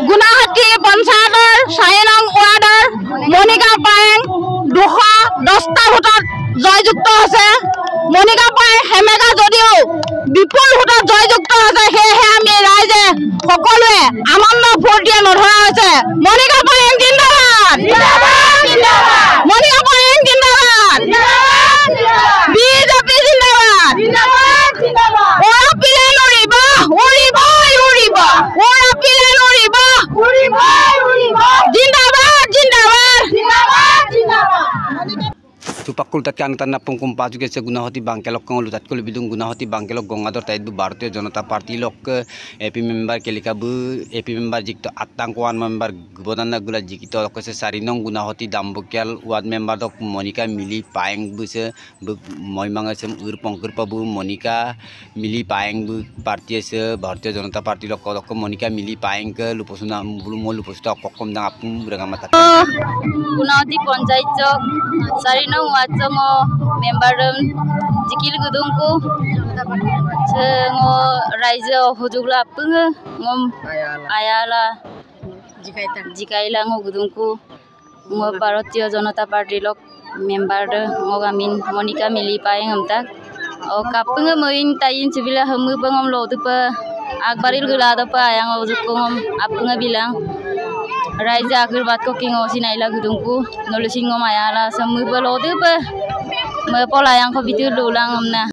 গুনাহাটি পঞ্চায়তৰ 4 নং ৱাৰ্ডৰ মনিকা পায়েং 210টা ভোটত জয়যুক্ত আছে। মনিকা পায়েং হেমেকা যদিও বিপুল ভোটত জয়যুক্ত আছে, সেয়েহে আমি ৰাইজে সকলোৱে আনন্দ ফূৰ্তিয়ে নধৰা হৈছে। মনিকা পায়েং জিন্দাবাদ, মনিকা পায়েং জিন্দাবাদ, বিজেপি জিন্দাবাদ, ওরা পিলে নড়িব উড়িব উড়িব, ওরা পিলে নড়িব উড়িব উড়িব, জিন্দাবাদ জিন্দাবাদ জিন্দাবাদ জিন্দাবাদ। Tupakul tak yang tanah pungkum paju ke Gunahuati Bangkelok kong lutat kul bidung Gunahuati Bangkelok gongador tait bu Bharatiya Janata Party lok AP member kelika bu AP member jikto atangkuan member gubernur gula jikito lok se sarinong Gunahuati Dambukyal ward member dok Monika Mili Paeng bu se bu moimanga sem urpongkur pa bu Monika Mili Paeng bu party se Bharatiya Janata Party lok Monika Mili Paeng ke lupusuna belum mau lupusta kokom dang apung berangamata Gunahuati Panchayat jok sarinong Wajmo member jikil gudungku ngo raja hujugla punga ngom ayala jikaila ngo gudungku ngo Bharatiya Janata Party lok member ngo gamin Monika Mili Paeng amtak o kapunga moin tayin cibila hamu bangom lo tupa akbaril gula tupa yang ojukku ngom apunga bilang Raja akhir bat ko kingo sinaila gudungku nolusin ngom ayala samu balo tupa me pola yang ko bitu lulang amna